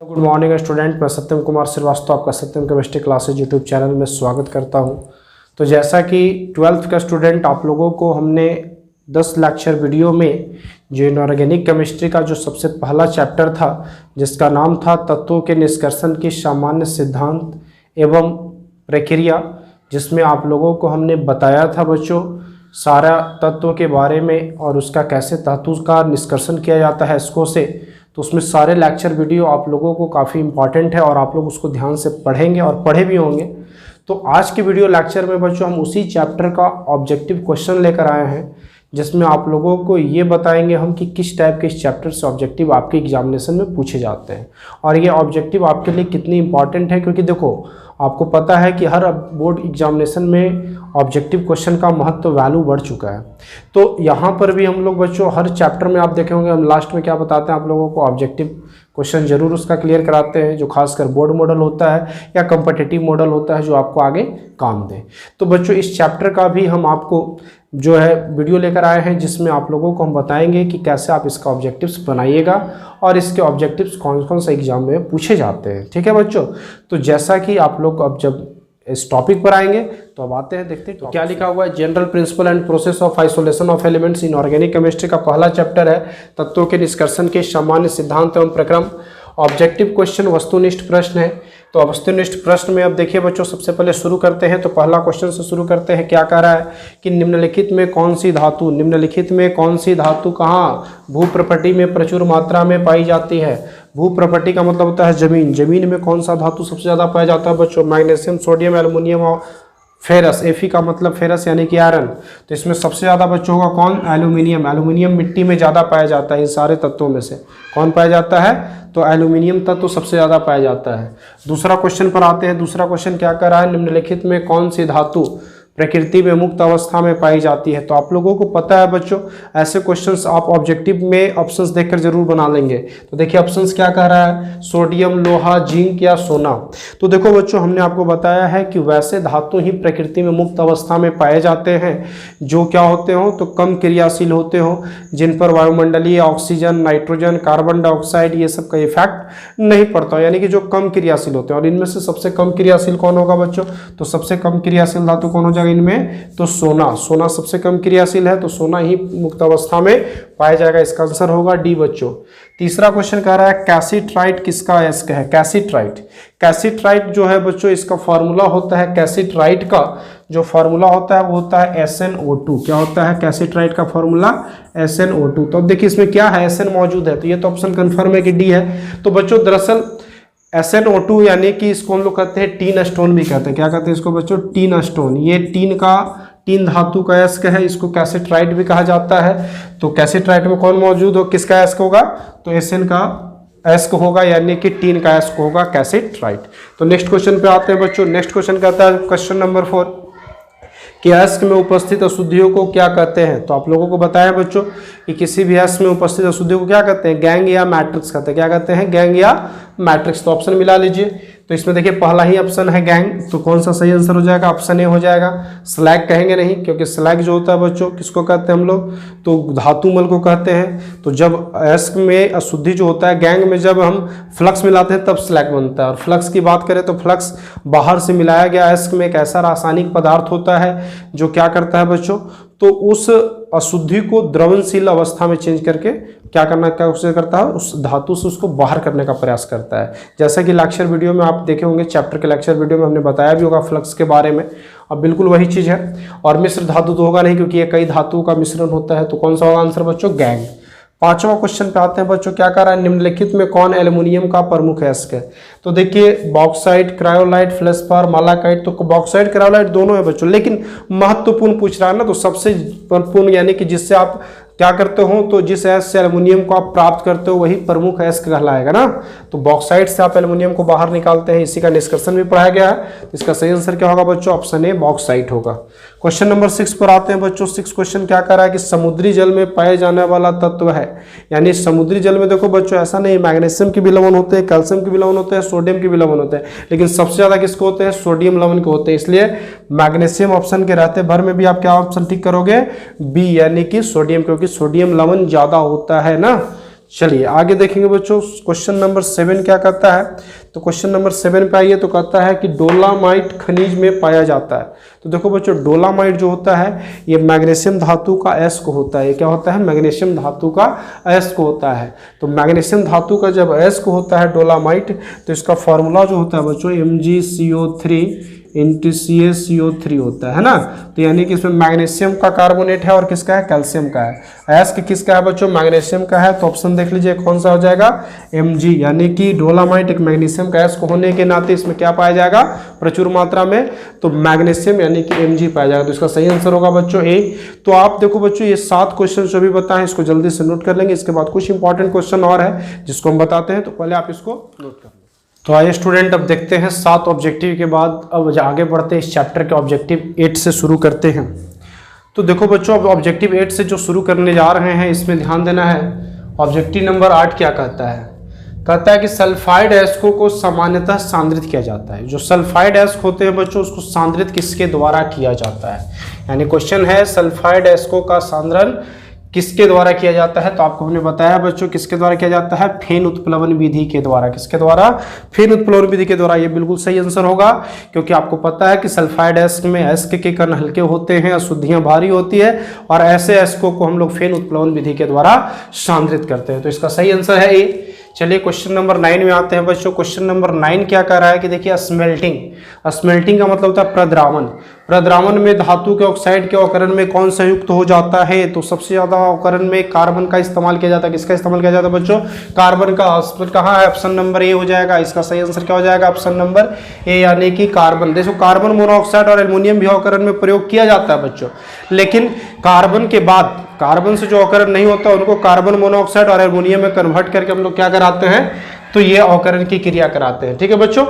Good morning student, मैं सत्यम कुमार श्रीवास्तव आपका सत्यम chemistry classes YouTube channel में स्वागत करता हूं। तो जैसा कि 12th का स्टूडेंट आप लोगों को हमने 10 लेक्चर वीडियो में जो इनऑर्गेनिक केमिस्ट्री का जो सबसे पहला चैप्टर था जिसका नाम था तत्वों के निष्कर्षण की सामान्य सिद्धांत एवं प्रक्रिया, जिसमें आप लोगों को हमने बताया था बच्चों सारा तत्व के बारे में और उसका कैसे धातु का निष्कर्षण किया जाता है इसको से। तो उसमें सारे लेक्चर वीडियो आप लोगों को काफ़ी इंपॉर्टेंट है और आप लोग उसको ध्यान से पढ़ेंगे और पढ़े भी होंगे। तो आज के वीडियो लेक्चर में बच्चों हम उसी चैप्टर का ऑब्जेक्टिव क्वेश्चन लेकर आए हैं, जिसमें आप लोगों को ये बताएंगे हम कि किस टाइप के इस चैप्टर से ऑब्जेक्टिव आपके एग्जामिनेशन में पूछे जाते हैं और ये ऑब्जेक्टिव आपके लिए कितनी इंपॉर्टेंट है। क्योंकि देखो आपको पता है कि हर बोर्ड एग्जामिनेशन में ऑब्जेक्टिव क्वेश्चन का महत्व वैल्यू बढ़ चुका है। तो यहाँ पर भी हम लोग बच्चों हर चैप्टर में आप देखे होंगे हम लास्ट में क्या बताते हैं आप लोगों को, ऑब्जेक्टिव क्वेश्चन जरूर उसका क्लियर कराते हैं जो खासकर बोर्ड मॉडल होता है या कम्पिटिटिव मॉडल होता है जो आपको आगे काम दे। तो बच्चों इस चैप्टर का भी हम आपको जो है वीडियो लेकर आए हैं, जिसमें आप लोगों को हम बताएंगे कि कैसे आप इसका ऑब्जेक्टिव्स बनाइएगा और इसके ऑब्जेक्टिव्स कौन कौन से एग्जाम में पूछे जाते हैं। ठीक है बच्चों, तो जैसा कि आप लोग अब जब इस टॉपिक पर आएंगे तो अब आते हैं देखते हैं तो क्या लिखा हुआ है। General principle and process of isolation of elements in organic chemistry का पहला चैप्टर है तत्वों के निष्कर्षण के सामान्य सिद्धांत एवं प्रक्रम। ऑब्जेक्टिव क्वेश्चन वस्तुनिष्ठ प्रश्न है। तो वस्तुनिष्ठ प्रश्न में अब देखिए बच्चों सबसे पहले शुरू करते हैं। तो पहला क्वेश्चन से शुरू करते हैं। क्या कह रहा है कि निम्नलिखित में कौन सी धातु कहाँ भूप्रपटी में प्रचुर मात्रा में पाई जाती है। भूप्रपटी का मतलब होता है जमीन। जमीन में कौन सा धातु सबसे ज़्यादा पाया जाता है बच्चों? मैग्नीशियम, सोडियम, एल्युमिनियम और फेरस। एफी का मतलब फेरस यानी कि आयरन। तो इसमें सबसे ज़्यादा बच्चों होगा कौन? एल्युमिनियम। एल्युमिनियम मिट्टी में ज़्यादा पाया जाता है। इन सारे तत्वों में से कौन पाया जाता है? तो एल्युमिनियम तत्व सबसे ज़्यादा पाया जाता है। दूसरा क्वेश्चन पर आते हैं। दूसरा क्वेश्चन क्या कर रहा है? निम्नलिखित में कौन सी धातु प्रकृति में मुक्त अवस्था में पाई जाती है। तो आप लोगों को पता है बच्चों ऐसे क्वेश्चंस आप ऑब्जेक्टिव में ऑप्शंस देखकर जरूर बना लेंगे। तो देखिए ऑप्शंस क्या कह रहा है? सोडियम, लोहा, जिंक या सोना। तो देखो बच्चों हमने आपको बताया है कि वैसे धातु ही प्रकृति में मुक्त अवस्था में पाए जाते हैं जो क्या होते हो तो कम क्रियाशील होते हो, जिन पर वायुमंडलीय ऑक्सीजन, नाइट्रोजन, कार्बन डाइऑक्साइड ये सब का इफेक्ट नहीं पड़ता, यानी कि जो कम क्रियाशील होते हैं। और इनमें से सबसे कम क्रियाशील कौन होगा बच्चों? तो सबसे कम क्रियाशील धातु कौन हो जाएगा इनमें? तो सोना। सोना सबसे कम क्रियाशील है तो सोना ही मुक्त अवस्था में पाया जाएगा। इसका आंसर होगा डी बच्चों। तीसरा क्वेश्चन कह रहा है कैसिट्राइट किसका अयस्क है? कैसिट्राइट। कैसिट्राइट जो है बच्चों इसका फॉर्मूला होता है, कैसिट्राइट का जो फॉर्मूला होता है वो होता है SnO2। क्या होता है कैसिट्राइट का फॉर्मूला? SnO2। तो अब देखिए इसमें क्या है, Sn मौजूद है तो ये तो ऑप्शन कंफर्म है कि डी है। तो बच्चों दरअसल SnO2 यानी कि इसको हम लोग कहते हैं टीन स्टोन भी कहते हैं। क्या कहते हैं इसको बच्चों? Tin stone. ये टीन धातु का अयस्क है, इसको कैसिट्राइट भी कहा जाता है। तो कैसिट्राइट में कौन मौजूद हो, किसका अयस्क होगा? तो Sn का अयस्क होगा यानी कि टीन का अयस्क होगा कैसिट्राइट। तो नेक्स्ट क्वेश्चन पे आते हैं बच्चों। नेक्स्ट क्वेश्चन कहता है क्वेश्चन नंबर 4 कि अयस्क में उपस्थित अशुद्धियों को क्या कहते हैं। तो आप लोगों को बताया बच्चों कि किसी भी अयस्क में उपस्थित अशुद्धियों को क्या कहते हैं? गैंग या मैट्रिक्स कहते हैं। क्या कहते हैं? गैंग या मैट्रिक्स। तो ऑप्शन मिला लीजिए। तो इसमें देखिए पहला ही ऑप्शन है गैंग, तो कौन सा सही आंसर हो जाएगा? ऑप्शन ए हो जाएगा। स्लैग कहेंगे नहीं, क्योंकि स्लैग जो होता है बच्चों किसको कहते हैं हम लोग? तो धातुमल को कहते हैं। तो जब अयस्क में अशुद्धि जो होता है गैंग में जब हम फ्लक्स मिलाते हैं तब स्लैग बनता है। और फ्लक्स की बात करें तो फ्लक्स बाहर से मिलाया गया अयस्क में एक ऐसा रासायनिक पदार्थ होता है जो क्या करता है बच्चों, तो उस अशुद्धि को द्रवनशील अवस्था में चेंज करके क्या कोशिश करता है? उस धातु से उसको बाहर करने का प्रयास करता है। जैसा कि लेक्चर वीडियो में आप देखे होंगे, चैप्टर के लेक्चर वीडियो में हमने बताया भी होगा फ्लक्स के बारे में। अब बिल्कुल वही चीज़ है। और मिश्र धातु तो होगा नहीं क्योंकि ये कई धातुओं का मिश्रण होता है। तो कौन सा होगा आंसर बच्चों? गैंग। पांचवा क्वेश्चन पे आते हैं बच्चों। क्या कह रहा है? निम्नलिखित में कौन एल्युमिनियम का प्रमुख अयस्क है? तो देखिए बॉक्साइट, क्रायोलाइट, फ्लेशपार, मालाकाइट। तो बॉक्साइट क्रायोलाइट दोनों है बच्चों, लेकिन महत्वपूर्ण पूछ रहा है ना, तो सबसे महत्वपूर्ण यानी कि जिससे आप क्या करते हो तो जिस अयस्क से एल्युमिनियम को आप प्राप्त करते हो वही प्रमुख अयस्क कहलाएगा ना। तो बॉक्साइट से आप एल्युमिनियम को बाहर निकालते हैं, इसी का निष्कर्षण भी पढ़ाया गया है। इसका सही आंसर क्या होगा बच्चों? ऑप्शन ए बॉक्साइट होगा। क्वेश्चन नंबर 6 पर आते हैं बच्चों। 6 क्वेश्चन क्या कर रहा है कि समुद्री जल में पाए जाने वाला तत्व है। यानी समुद्री जल में देखो बच्चों ऐसा नहीं, मैग्नीशियम के भी लवण होते हैं, कैल्शियम के भी लवण होते हैं, सोडियम के भी लवण होते हैं, लेकिन सबसे ज्यादा किसको होते हैं? सोडियम लवण के होते हैं। इसलिए मैग्नीशियम ऑप्शन के रहते भर में भी आप क्या ऑप्शन टिक करोगे? बी यानी कि सोडियम, क्योंकि सोडियम लवण ज्यादा होता है ना। चलिए आगे देखेंगे बच्चों, क्वेश्चन नंबर 7 क्या कहता है। तो क्वेश्चन नंबर 7 पे आइए, तो कहता है कि डोलामाइट खनिज में पाया जाता है। तो देखो बच्चों, डोलामाइट जो होता है ये मैग्नीशियम धातु का अयस्क होता है। ये क्या होता है? मैग्नीशियम धातु का अयस्क होता है। तो मैग्नीशियम धातु का जब अयस्क होता है डोलामाइट, तो इसका फॉर्मूला जो होता है बच्चों MgCO3 इंटू CaCO3 होता है ना। तो यानी कि इसमें मैग्नीशियम का कार्बोनेट है और किसका है? कैल्शियम का है। अयस्क किसका है बच्चों? मैग्नीशियम का है। तो ऑप्शन देख लीजिए कौन सा हो जाएगा? Mg, यानी कि डोलामाइट एक मैग्नीशियम का अयस्क होने के नाते इसमें क्या पाया जाएगा? प्रचुर मात्रा में, तो मैग्नीशियम यानी कि Mg पाया जाएगा। तो इसका सही आंसर होगा बच्चों ए। तो आप देखो बच्चों, ये 7 क्वेश्चन जो भी बताएं इसको जल्दी से नोट कर लेंगे। इसके बाद कुछ इंपॉर्टेंट क्वेश्चन और है जिसको हम बताते हैं, तो पहले आप इसको नोट कर लें। तो आइए स्टूडेंट, अब देखते हैं 7 ऑब्जेक्टिव के बाद अब आगे बढ़ते हैं, इस चैप्टर के ऑब्जेक्टिव 8 से शुरू करते हैं। तो देखो बच्चों, अब ऑब्जेक्टिव 8 से जो शुरू करने जा रहे हैं इसमें ध्यान देना है। ऑब्जेक्टिव नंबर 8 क्या कहता है? कहता है कि सल्फाइड अयस्कों को सामान्यतः सांद्रित किया जाता है। जो सल्फाइड अयस्क होते हैं बच्चों, उसको सांद्रित किसके द्वारा किया जाता है? यानी क्वेश्चन है सल्फाइड अयस्कों का सांद्रण किसके द्वारा किया जाता है? तो आपको हमने बताया बच्चों किसके द्वारा किया जाता है? फेन उत्प्लवन विधि के द्वारा। किसके द्वारा? फेन उत्प्लवन विधि के द्वारा। ये बिल्कुल सही आंसर होगा, क्योंकि आपको पता है कि सल्फाइड अयस्क में अयस्क के कण हल्के होते हैं, अशुद्धियां भारी होती है, और ऐसे अयस्कों को हम लोग फेन उत्प्लवन विधि के द्वारा सांद्रित करते हैं। तो इसका सही आंसर है ए। चलिए क्वेश्चन नंबर 9 में आते हैं बच्चों। क्वेश्चन नंबर 9 क्या कह रहा है कि देखिए, स्मेल्टिंग का मतलब होता है प्रद्रावण। प्रद्रावण में धातु के ऑक्साइड के अवकरण में कौन संयुक्त हो जाता है? तो सबसे ज्यादा अवकरण में कार्बन का इस्तेमाल किया जाता है। किसका इस्तेमाल किया जाता है बच्चों? कार्बन का। कहाँ है? ऑप्शन नंबर ए हो जाएगा। इसका सही आंसर क्या हो जाएगा? ऑप्शन नंबर ए, यानी कि कार्बन। देखो, कार्बन मोनोऑक्साइड और एल्युमिनियम भी अवकरण में प्रयोग किया जाता है बच्चों, लेकिन कार्बन के बाद कार्बन से जो अवकरण नहीं होता उनको कार्बन मोनोऑक्साइड और एल्युमिनियम में कन्वर्ट करके हम लोग क्या कराते हैं? तो ये अवकरण की क्रिया कराते हैं। ठीक है बच्चों।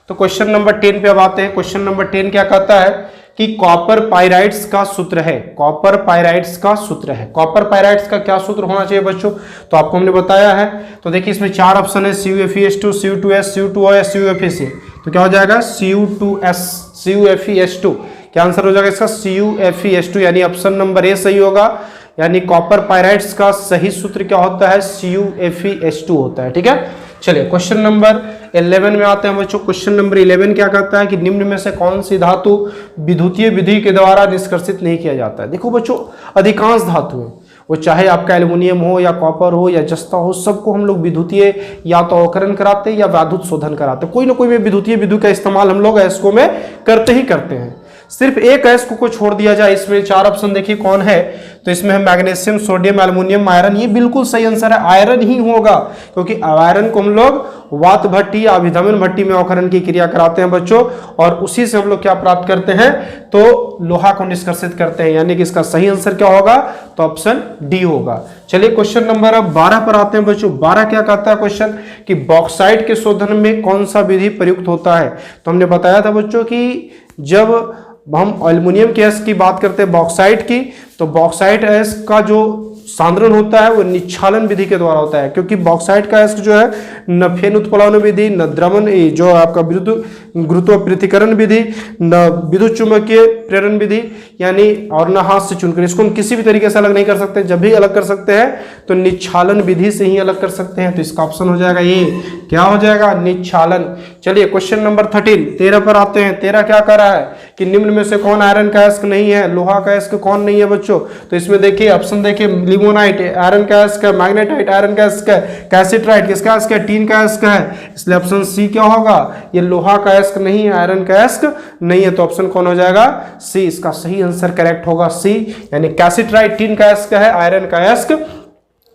तो क्वेश्चन नंबर 10 पे अब आते हैं। क्वेश्चन नंबर 10 क्या कहता है कि कॉपर पाइराइड्स का सूत्र है। कॉपर पाइराइड्स का सूत्र है। कॉपर पाइराइड्स का क्या सूत्र होना चाहिए बच्चों? तो आपको हमने बताया है। तो देखिए, इसमें 4 ऑप्शन है, CuFeS2, Cu2S, Cu2O या CuFeC। तो क्या हो जाएगा? Cu2S, CuFeS2। क्या आंसर हो जाएगा इसका? CuFeS2, यानी ऑप्शन नंबर ए सही होगा। यानी कॉपर पाइराइड्स का सही सूत्र क्या होता है? CuFeS2 होता है। ठीक है। चलिए क्वेश्चन नंबर 11 में आते हैं बच्चों। क्वेश्चन नंबर 11 क्या कहता है कि निम्न में से कौन सी धातु विद्युतीय विधि के द्वारा निष्कर्षित नहीं किया जाता है? देखो बच्चों, अधिकांश धातुएं, वो चाहे आपका एल्युमिनियम हो या कॉपर हो या जस्ता हो, सबको हम लोग विद्युतीय या तो अवकरण कराते हैं या वैद्युत शोधन कराते हैं। कोई ना कोई में विद्युतीय विधि का इस्तेमाल हम लोग अयस्कों में करते ही करते हैं। सिर्फ एक अयस्क को छोड़ दिया जाए, इसमें 4 ऑप्शन देखिए कौन है। तो इसमें है मैग्नीशियम, सोडियम, एल्युमिनियम, आयरन। ये बिल्कुल सही आंसर है, आयरन ही होगा, क्योंकि आयरन को हम लोग वात भट्टी या अभिधमन भट्टी में अवकरण की क्रिया कराते हैं बच्चों, और उसी से हम लोग क्या प्राप्त करते हैं? तो लोहा को निष्कर्षित करते हैं। यानी कि इसका सही आंसर क्या होगा? तो ऑप्शन डी होगा। चलिए क्वेश्चन नंबर अब 12 पर आते हैं बच्चों। 12 क्या कहता है क्वेश्चन कि बॉक्साइट के शोधन में कौन सा विधि प्रयुक्त होता है? तो हमने बताया था बच्चों कि जब हम एल्युमिनियम के अयस्क की बात करते हैं बॉक्साइट की, तो बॉक्साइट अयस्क का जो सांद्रण होता है वो निच्छालन विधि के द्वारा होता है, क्योंकि बॉक्साइट का अयस्क जो है न फेन उत्प्लवन विधि, न द्रवण जो आपका गुरुत्व विधि, न विद्युत चुंबकीय प्रेरण विधि, यानी और न हाथ से चुनकर, इसको हम किसी भी तरीके से अलग नहीं कर सकते। जब भी अलग कर सकते हैं तो निच्छालन विधि से ही अलग कर सकते हैं। तो इसका ऑप्शन हो जाएगा ये, क्या हो जाएगा? निच्छालन। चलिए क्वेश्चन नंबर 13 पर आते हैं। 13 क्या कर रहा है कि निम्न में से कौन आयरन का अयस्क नहीं है, लोहा का अयस्क कौन नहीं है बच्चों? तो इसमें देखिए ऑप्शन देखिए, लिमोनाइट आयरन का अयस्क है, मैग्नेटाइट आयरन का अयस्क है, कैल्सिट्राइट किसका अयस्क है? टीन का अयस्क है। इसलिए ऑप्शन सी क्या होगा? ये लोहा का अयस्क नहीं है, आयरन का अयस्क नहीं है। तो ऑप्शन कौन हो जाएगा? सी। इसका सही आंसर करेक्ट होगा सी, यानी कैल्सिट्राइट टीन का अयस्क है, आयरन का अयस्क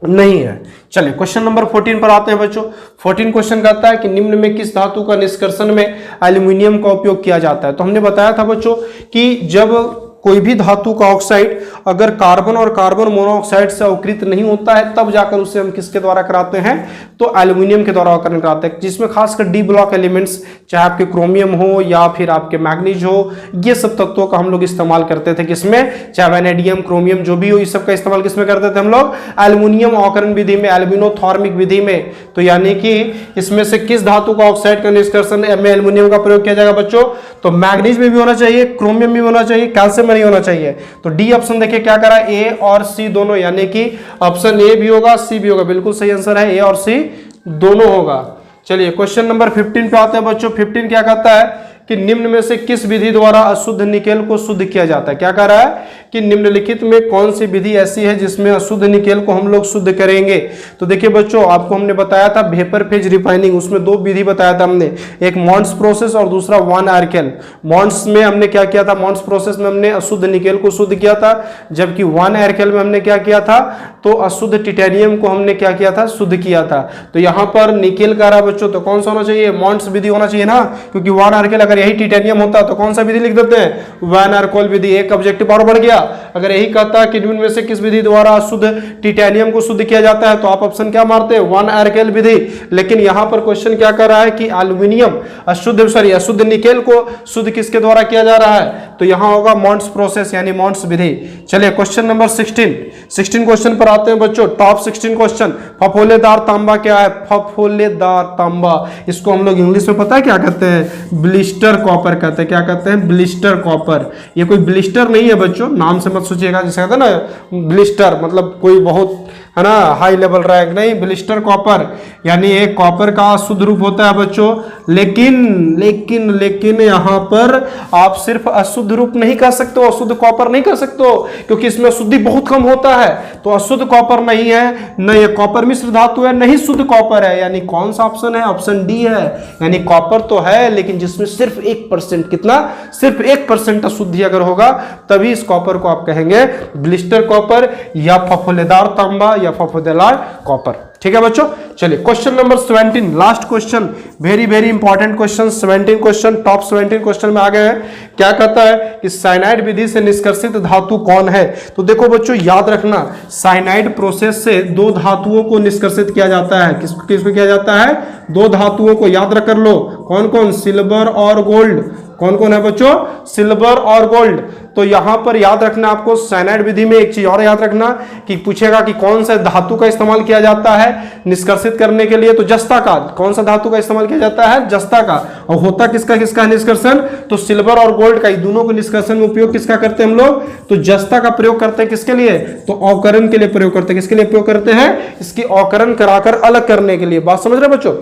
नहीं है। चलिए क्वेश्चन नंबर 14 पर आते हैं बच्चों। 14 क्वेश्चन कहता है कि निम्न में किस धातु का निष्कर्षण में एल्युमिनियम का उपयोग किया जाता है? तो हमने बताया था बच्चों कि जब कोई भी धातु का ऑक्साइड अगर कार्बन और कार्बन मोनोऑक्साइड से अवकृत नहीं होता है, तब जाकर उसे हम किसके द्वारा कराते हैं? तो एल्युमिनियम के द्वारा अवकरण कराते हैं, जिसमें खासकर डी ब्लॉक एलिमेंट्स, चाहे आपके क्रोमियम हो या फिर आपके मैग्नीज हो, ये सब तत्वों का हम लोग इस्तेमाल करते थे। किसमें? चाहे वैनेडियम, क्रोमियम जो भी हो, इस सब का इस्तेमाल किसमें करते थे हम लोग? एल्युमिनियम अवकरण विधि में, एल्यूमिनोथॉर्मिक विधि में। तो यानी कि इसमें से किस धातु का ऑक्साइड का निष्कर्षण में एल्युमिनियम का प्रयोग किया जाएगा बच्चों? तो मैग्नीज में भी होना चाहिए, क्रोमियम में भी होना चाहिए, कैल्शियम में नहीं होना चाहिए। तो डी ऑप्शन देखिए क्या करा, ए और सी दोनों, यानी कि ऑप्शन ए भी होगा सी भी होगा, बिल्कुल सही आंसर है, ए और सी दोनों होगा। चलिए क्वेश्चन नंबर 15 पे आते हैं बच्चों। 15 क्या कहता है कि निम्न में से किस विधि द्वारा अशुद्ध निकेल को शुद्ध किया जाता है। क्या कह रहा है कि निम्नलिखित में कौन सी विधि ऐसी है जिसमें अशुद्ध निकेल को हम लोग शुद्ध करेंगे। तो देखिए बच्चों, आपको हमने बताया था वेपर फेज रिफाइनिंग, उसमें दो विधि बताया था हमने, एक मॉन्ट्स प्रोसेस और दूसरा वन आर्केल। मॉन्ट्स में हमने क्या किया था, मॉन्ट्स प्रोसेस में हमने अशुद्ध निकेल को शुद्ध किया था, जबकि वन आर्केल में हमने क्या किया था, तो अशुद्ध टिटेनियम को हमने क्या किया था, शुद्ध किया था। तो यहाँ पर निकेल का रहा बच्चों, तो कौन सा होना चाहिए, मॉन्ट्स विधि होना चाहिए ना, क्योंकि वन आर्केल अगर यही टिटेनियम होता तो कौन सा विधि लिख देते हैं, वैन आर्कोल विधि। एक ऑब्जेक्टिव और बढ़ गया। अगर यही कहता है कि निम्न में से किस विधि द्वारा शुद्ध टिटेनियम को शुद्ध किया जाता है, तो आप ऑप्शन क्या मारते हैं, वन आर्केल विधि। लेकिन यहां पर क्वेश्चन क्या कर रहा है कि एल्यूमिनियम अशुद्ध निकेल को शुद्ध किसके द्वारा किया जा रहा है, तो यहां होगा मॉन्ट्स प्रोसेस यानी मॉन्ट्स विधि। चलिए क्वेश्चन नंबर 16 क्वेश्चन पर आते हैं बच्चों। Top 16 question. फफोलेदार तांबा क्या है, फफोलेदार तांबा, इसको हम लोग इंग्लिश में पता है क्या कहते हैं, ब्लिस्टर कॉपर कहते हैं। क्या कहते हैं, ब्लिस्टर कॉपर। ये कोई ब्लिस्टर नहीं है बच्चों, नाम से मत सोचिएगा, जैसे कहते हैं ना ब्लिस्टर मतलब कोई बहुत है ना हाई लेवल रैंक, नहीं, ब्लिस्टर कॉपर यानी एक कॉपर का शुद्ध रूप होता है बच्चों। लेकिन यहाँ पर आप सिर्फ अशुद्ध रूप नहीं कह सकते हो, अशुद्ध कॉपर नहीं कह सकते हो, क्योंकि इसमें शुद्धि बहुत कम होता है। तो अशुद्ध कॉपर नहीं है, न ये कॉपर मिश्र धातु है, नहीं शुद्ध कॉपर है। यानी कौन सा ऑप्शन है, ऑप्शन डी है। यानी कॉपर तो है लेकिन जिसमें सिर्फ 1%, कितना, सिर्फ 1% अशुद्धि अगर होगा तभी इस कॉपर को आप कहेंगे ब्लिस्टर कॉपर या फफोलेदार तांबा या फफोलेदार कॉपर। ठीक है बच्चों। चलिए question number 17, last question, very very important question. 17 question, top 17 question में आ गए हैं। क्या कहता है कि साइनाइड विधि से निष्कर्षित धातु कौन है। तो देखो बच्चों, याद रखना, साइनाइड प्रोसेस से दो धातुओं को निष्कर्षित किया जाता है। किसको किया जाता है, दो धातुओं को, याद रख कर लो, कौन कौन, सिल्वर और गोल्ड। कौन कौन है बच्चों, सिल्वर और गोल्ड। तो यहां पर याद रखना आपको, साइनाइड विधि में एक चीज और याद रखना कि पूछेगा कि कौन सा धातु का इस्तेमाल किया जाता है निष्कर्षित करने के लिए, तो जस्ता का। कौन सा धातु का इस्तेमाल किया जाता है, जस्ता का। और होता किसका किसका निष्कर्षण, तो सिल्वर और गोल्ड का। दोनों को निष्कर्षण में उपयोग किसका करते हैं हम लोग, तो जस्ता का प्रयोग करते हैं। किसके लिए, तो अवकरण के लिए प्रयोग करते हैं। किसके लिए प्रयोग करते हैं, इसकी अवकरण कराकर अलग करने के लिए। बात समझ रहे बच्चों।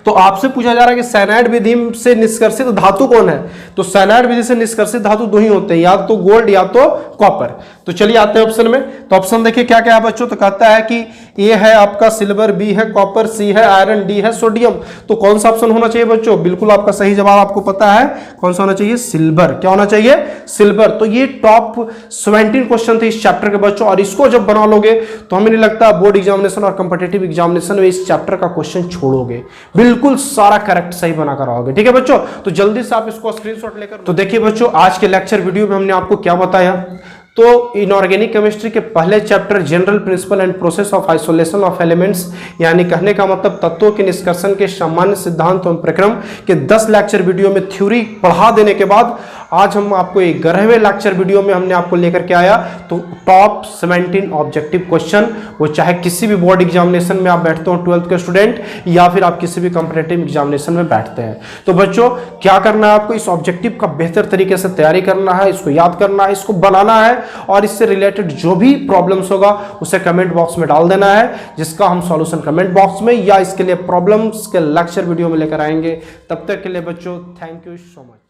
तो आपसे पूछा जा रहा है कि साइनाइड विधि से निष्कर्षित धातु कौन है। तो साइनाइड विधि से निष्कर्षित धातु दो ही होते हैं, या तो गोल्ड या तो कॉपर। तो चलिए आते हैं ऑप्शन में। तो ऑप्शन देखिए क्या क्या है बच्चों। तो कहता है कि ए है आपका सिल्वर, बी है कॉपर, सी है आयरन, डी है सोडियम। तो कौन सा ऑप्शन होना चाहिए बच्चों, बिल्कुल आपका सही जवाब आपको पता है कौन सा होना चाहिए, सिल्वर। क्या होना चाहिए, सिल्वर। तो ये टॉप 17 क्वेश्चन थे इस चैप्टर के बच्चों, और इसको जब बना लोगे तो हमें नहीं लगता बोर्ड एग्जामिनेशन और कॉम्पिटिटिव एग्जामिनेशन में इस चैप्टर का क्वेश्चन छोड़ोगे, बिल्कुल सारा करेक्ट सही बना कर आओगे। ठीक है बच्चों। तो जल्दी से आप इसको स्क्रीनशॉट लेकर। तो देखिए बच्चों, आज के लेक्चर वीडियो में हमने आपको क्या बताया। तो इनऑर्गेनिक केमिस्ट्री के पहले chapter general principle and process of isolation of elements, यानी कहने का मतलब तत्वों के निष्कर्षण के सामान्य सिद्धांत एवं प्रक्रम के 10 लेक्चर वीडियो में थ्योरी पढ़ा देने के बाद आज हम आपको एक 11वें लेक्चर वीडियो में हमने आपको लेकर के आया तो टॉप 17 ऑब्जेक्टिव क्वेश्चन। वो चाहे किसी भी बोर्ड एग्जामिनेशन में आप बैठते हो 12th के स्टूडेंट, या फिर आप किसी भी कॉम्पिटिटिव एग्जामिनेशन में बैठते हैं। तो बच्चों क्या करना है आपको, इस ऑब्जेक्टिव का बेहतर तरीके से तैयारी करना है, इसको याद करना है, इसको बनाना है, और इससे रिलेटेड जो भी प्रॉब्लम्स होगा उसे कमेंट बॉक्स में डाल देना है, जिसका हम सॉल्यूशन कमेंट बॉक्स में या इसके लिए प्रॉब्लम्स के लेक्चर वीडियो में लेकर आएंगे। तब तक के लिए बच्चों थैंक यू सो मच।